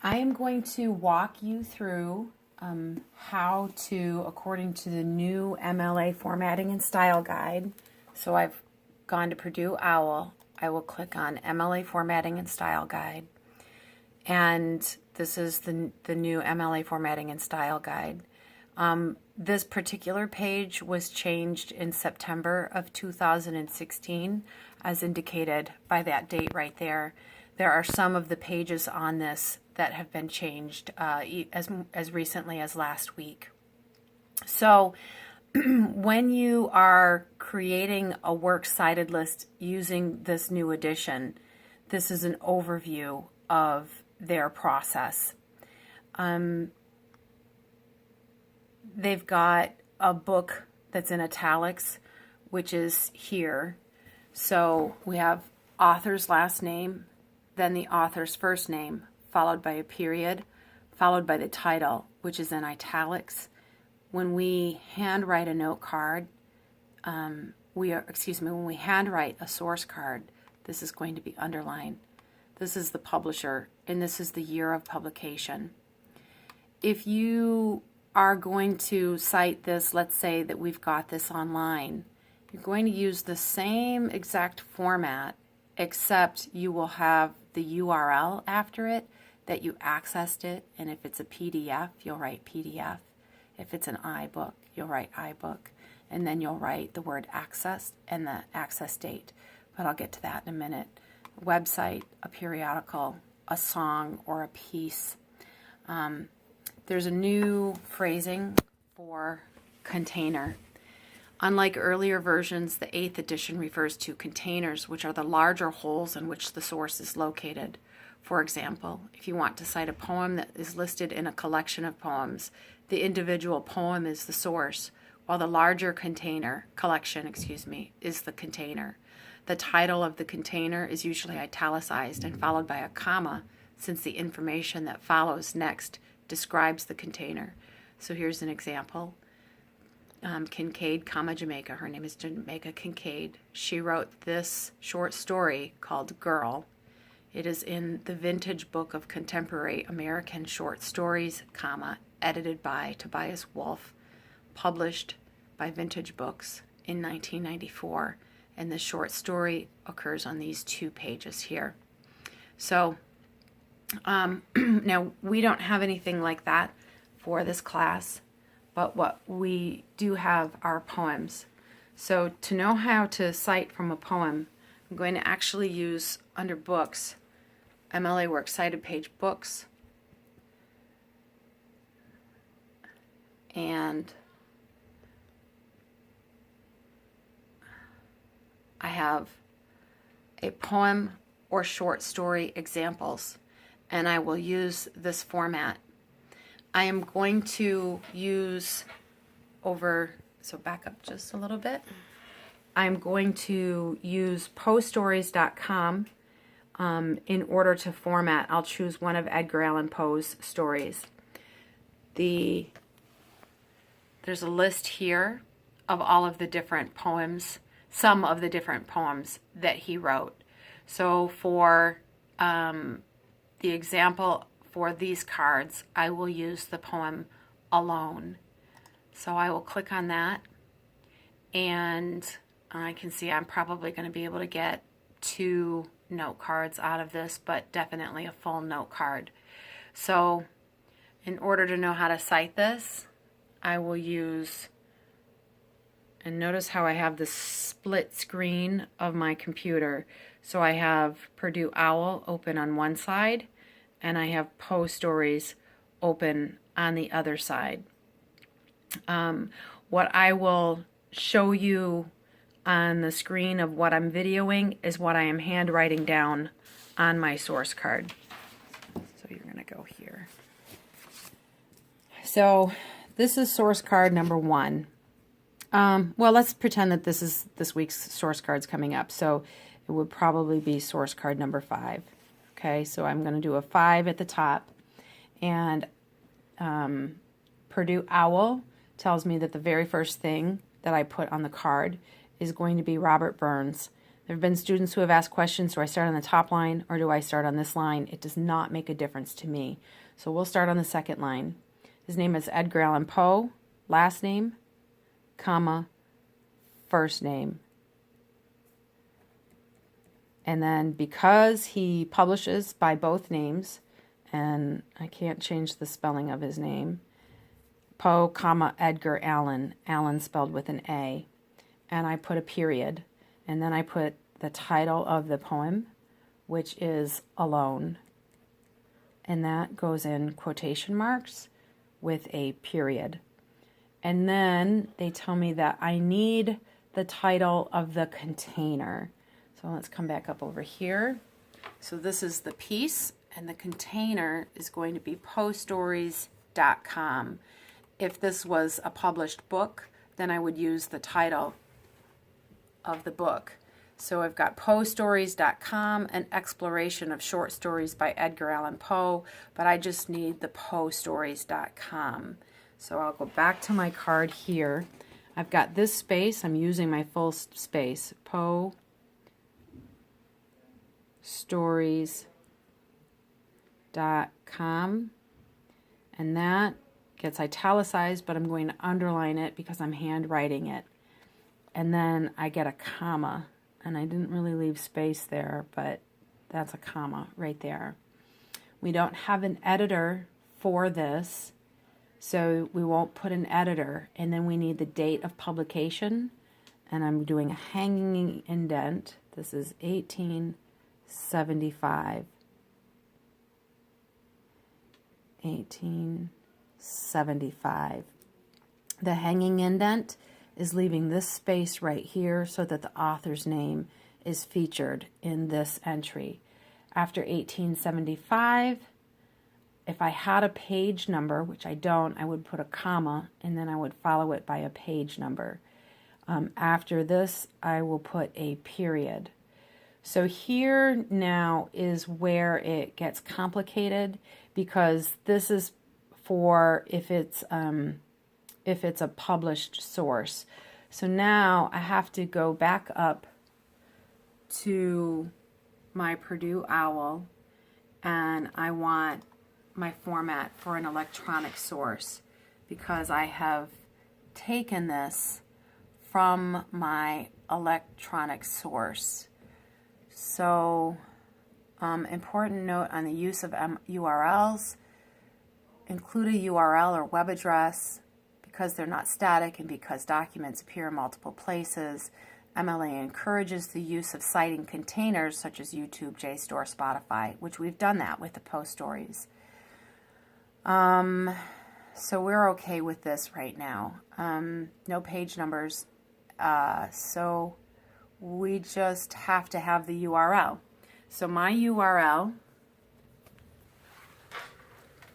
I am going to walk you through how to, according to the new MLA formatting and style guide. So I've gone to Purdue OWL. I will click on MLA formatting and style guide. And this is the new MLA formatting and style guide. This particular page was changed in September of 2016, as indicated by that date right there. There are some of the pages on this that have been changed as recently as last week. So when you are creating a works cited list using this new edition, this is an overview of their process. They've got a book that's in italics, which is here. So we have author's last name, then the author's first name, followed by a period, followed by the title, which is in italics. When we handwrite a note card, when we handwrite a source card, this is going to be underlined. This is the publisher, and this is the year of publication. If you are going to cite this, let's say that we've got this online, you're going to use the same exact format, except you will have the URL after it that you accessed it, and if it's a PDF, you'll write PDF. If it's an iBook, you'll write iBook, and then you'll write the word access and the access date, but I'll get to that in a minute. Website, a periodical, a song, or a piece. There's a new phrasing for container. Unlike earlier versions, the 8th edition refers to containers, which are the larger holes in which the source is located. For example, if you want to cite a poem that is listed in a collection of poems, the individual poem is the source, while the larger collection is the container. The title of the container is usually italicized and followed by a comma, since the information that follows next describes the container. So here's an example. Kincaid, Jamaica. Her name is Jamaica Kincaid. She wrote this short story called Girl. It is in the Vintage Book of Contemporary American Short Stories, edited by Tobias Wolff, published by Vintage Books in 1994. And the short story occurs on these 2 pages here. So now we don't have anything like that for this class, but what we do have are poems. So to know how to cite from a poem, I'm going to actually use under books, MLA Works Cited page books, and I have a poem or short story examples, and I will use this format. I am going to use so back up just a little bit. I'm going to use poestories.com in order to format. I'll choose one of Edgar Allan Poe's stories. There's a list here of all of the different poems, some of the different poems that he wrote. So for the example for these cards, I will use the poem Alone. So I will click on that, and I can see I'm probably going to be able to get 2 note cards out of this, but definitely a full note card. So in order to know how to cite this, I will use, and notice how I have the split screen of my computer. So I have Purdue OWL open on one side, and I have Poe Stories open on the other side. What I will show you on the screen of what I'm videoing is what I am handwriting down on my source card. So you're going to go here. So this is source card number 1. Well, let's pretend that this is this week's source cards coming up. So it would probably be source card number 5. Okay, so I'm going to do a 5 at the top. And Purdue OWL tells me that the very first thing that I put on the card is going to be Robert Burns. There have been students who have asked questions, do I start on the top line or do I start on this line? It does not make a difference to me. So we'll start on the second line. His name is Edgar Allan Poe, last name, comma, first name. And then because he publishes by both names, and I can't change the spelling of his name, Poe, comma, Edgar Allan, Allan spelled with an A, and I put a period, and then I put the title of the poem, which is Alone, and that goes in quotation marks with a period. And then they tell me that I need the title of the container. So let's come back up over here. So this is the piece, and the container is going to be poestories.com. If this was a published book, then I would use the title of the book. So I've got poestories.com, an exploration of short stories by Edgar Allan Poe, but I just need the poestories.com. So I'll go back to my card here. I've got this space. I'm using my full space. poestories.com. And that gets italicized, but I'm going to underline it because I'm handwriting it. And then I get a comma. And I didn't really leave space there, but that's a comma right there. We don't have an editor for this, so we won't put an editor. And then we need the date of publication. And I'm doing a hanging indent. This is 1875. 1875. The hanging indent is leaving this space right here so that the author's name is featured in this entry. After 1875, if I had a page number, which I don't, I would put a comma and then I would follow it by a page number. After this, I will put a period. So here now is where it gets complicated, because this is for if it's a published source. So now I have to go back up to my Purdue OWL, and I want my format for an electronic source because I have taken this from my electronic source. So important note on the use of URLs: include a URL or web address. Because they're not static and because documents appear in multiple places, MLA encourages the use of citing containers such as YouTube, JSTOR, Spotify, which we've done that with the post stories. So we're okay with this right now. No page numbers. So we just have to have the URL. So my URL,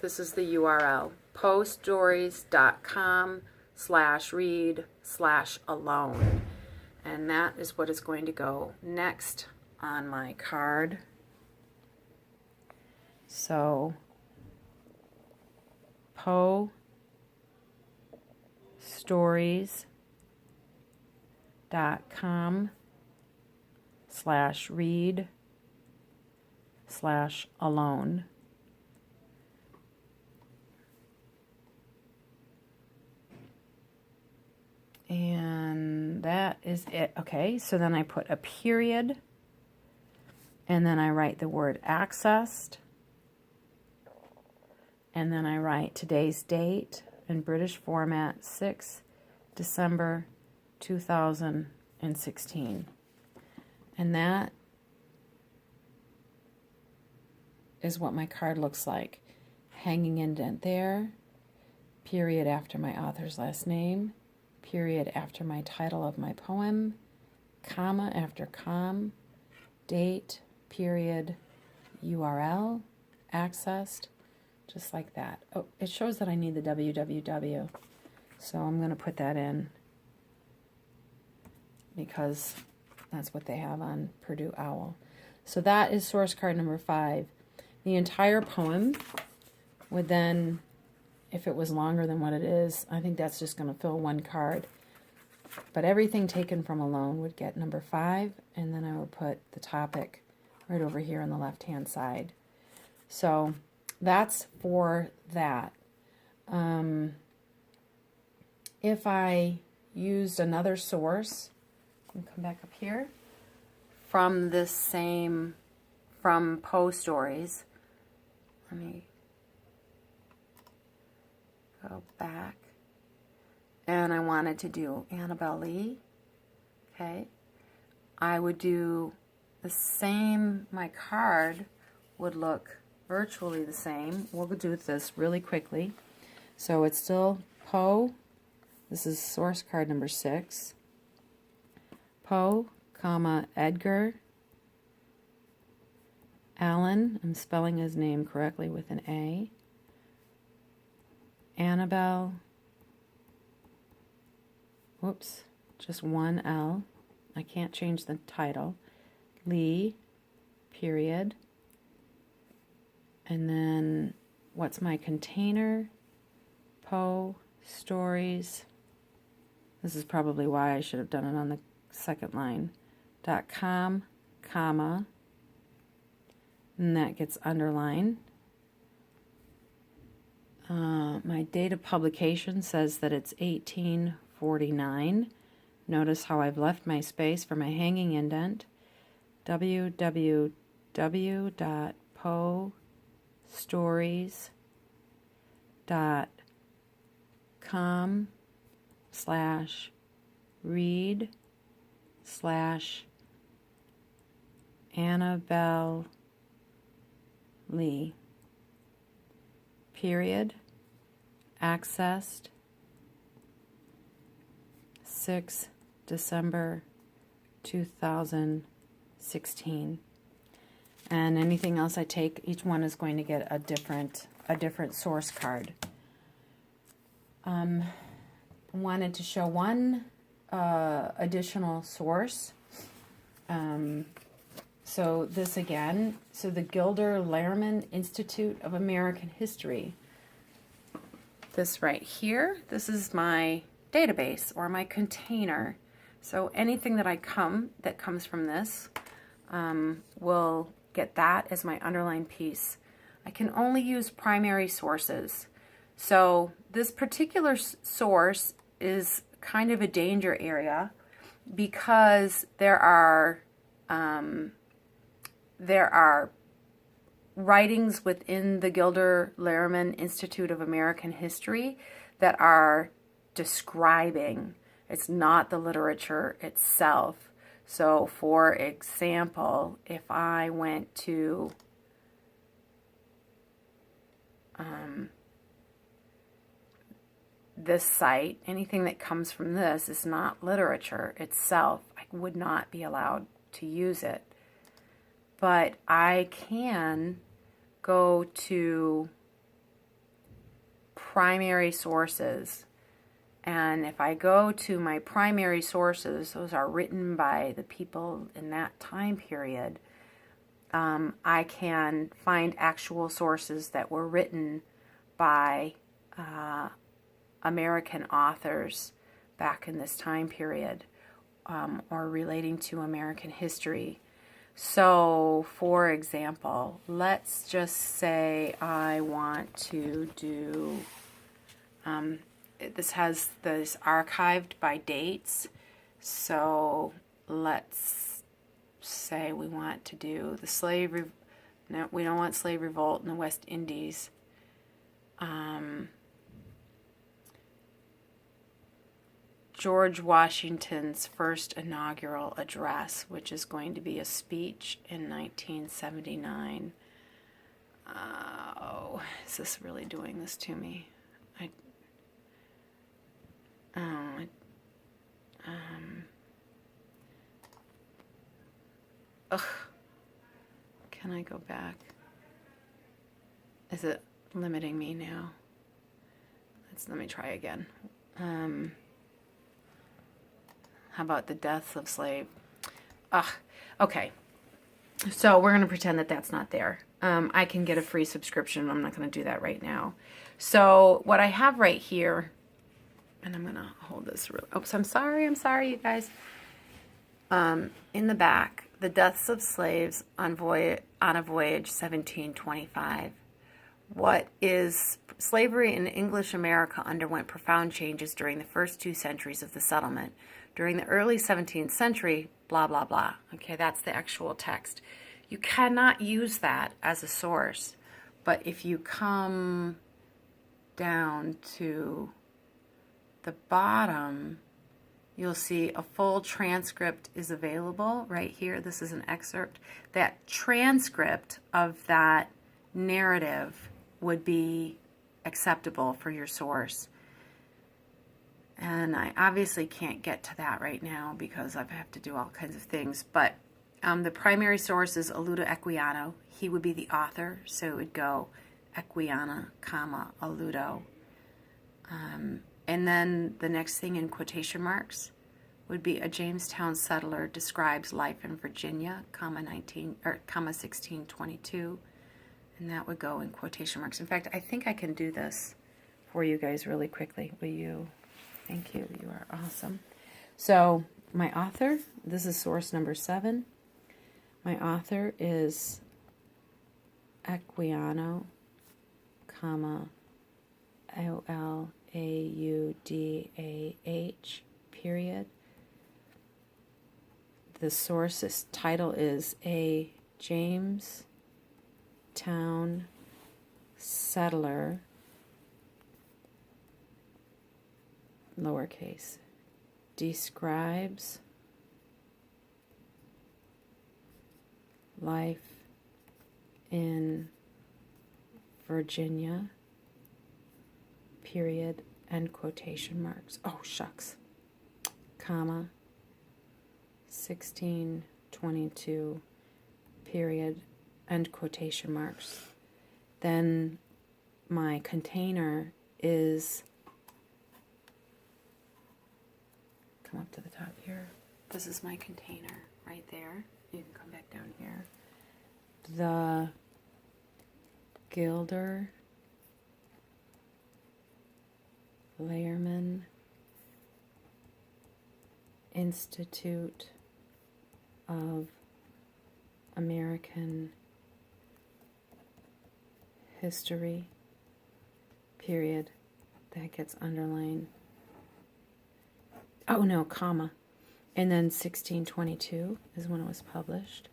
this is the URL. poestories.com/read/alone, and that is what is going to go next on my card. So poestories.com/read/alone. And that is it. Okay, so then I put a period, and then I write the word accessed, and then I write today's date in British format, 6 December 2016. And that is what my card looks like. Hanging indent there, period after my author's last name, period after my title of my poem, comma after date, period, URL, accessed, just like that. Oh, it shows that I need the www, so I'm going to put that in because that's what they have on Purdue OWL. So that is source card number 5. The entire poem would then, if it was longer than what it is, I think that's just going to fill one card. But everything taken from alone would get number 5, and then I would put the topic right over here on the left-hand side. So that's for that. If I used another source, I'll come back up here, from this same, from Poe Stories, let me go back, and I wanted to do Annabelle Lee, okay, I would do the same, my card would look virtually the same. We'll do this really quickly. So it's still Poe, this is source card number 6, Poe, comma, Edgar Allan, I'm spelling his name correctly with an A, Annabelle, whoops, just one L, I can't change the title, Lee, period, and then what's my container, Poe Stories, this is probably why I should have done it on the second line, .com, comma, and that gets underlined. My date of publication says that it's 1849. Notice how I've left my space for my hanging indent. www.poestories.com/read/Annabelle Lee, period, accessed 6 December 2016. And anything else I take, each one is going to get a different source card. Wanted to show one additional source. So this again, so the Gilder Lehrman Institute of American History. This right here, this is my database or my container. So anything that comes from this will get that as my underlined piece. I can only use primary sources. So this particular source is kind of a danger area because there are writings within the Gilder Lehrman Institute of American History that are describing. It's not the literature itself. So, for example, if I went to this site, anything that comes from this is not literature itself. I would not be allowed to use it. But I can go to primary sources. And if I go to my primary sources, those are written by the people in that time period, I can find actual sources that were written by American authors back in this time period or relating to American history. So, for example, let's just say I want to do, this has this archived by dates, so let's say we want to do the no, we don't want slave revolt in the West Indies. George Washington's first inaugural address, which is going to be a speech in 1979. Oh, is this really doing this to me? Can I go back? Is it limiting me now? Let me try again. How about the deaths of slave? Okay. So we're going to pretend that that's not there. I can get a free subscription. I'm not going to do that right now. So what I have right here, and I'm going to hold this real, oops, I'm sorry, you guys. In the back, the deaths of slaves on a voyage, 1725. What is slavery in English America underwent profound changes during the first 2 centuries of the settlement. During the early 17th century, blah, blah, blah. Okay, that's the actual text. You cannot use that as a source, but if you come down to the bottom, you'll see a full transcript is available right here. This is an excerpt. That transcript of that narrative would be acceptable for your source. And I obviously can't get to that right now because I have to do all kinds of things. But the primary source is Aludo Equiano. He would be the author, so it would go Equiana, comma, Aludo. And then the next thing in quotation marks would be a Jamestown settler describes life in Virginia, comma 1622, and that would go in quotation marks. In fact, I think I can do this for you guys really quickly. Will you? Thank you. You are awesome. So my author, this is source number 7. My author is Equiano, comma Olaudah, period. The source's title is A Jamestown Settler, lowercase, describes life in Virginia, period, end quotation marks. Oh, shucks. Comma, 1622, period, end quotation marks. Then my container is, come up to the top here. This is my container right there. You can come back down here. The Gilder Lehrman Institute of American History, period. That gets underlined. Oh no, comma. And then 1622 is when it was published,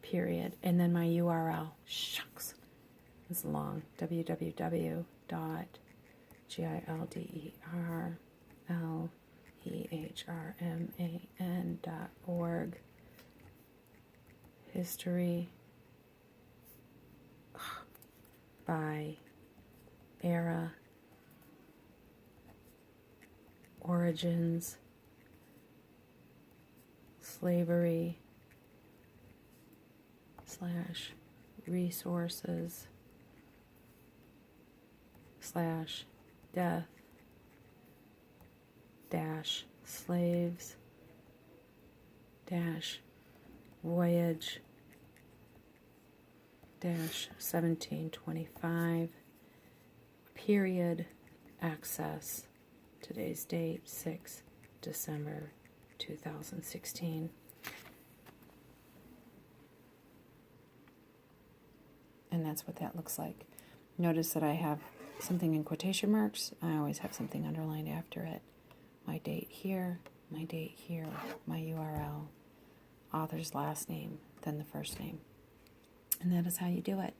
period. And then my URL, shucks, it's long, www.gilderlehrman.org. History by era, origins, slavery / resources / death - slaves - voyage - 1725, period, access, today's date 6 December 2016. And that's what that looks like. Notice that I have something in quotation marks. I always have something underlined after it. My date here, my URL, author's last name, then the first name. And that is how you do it.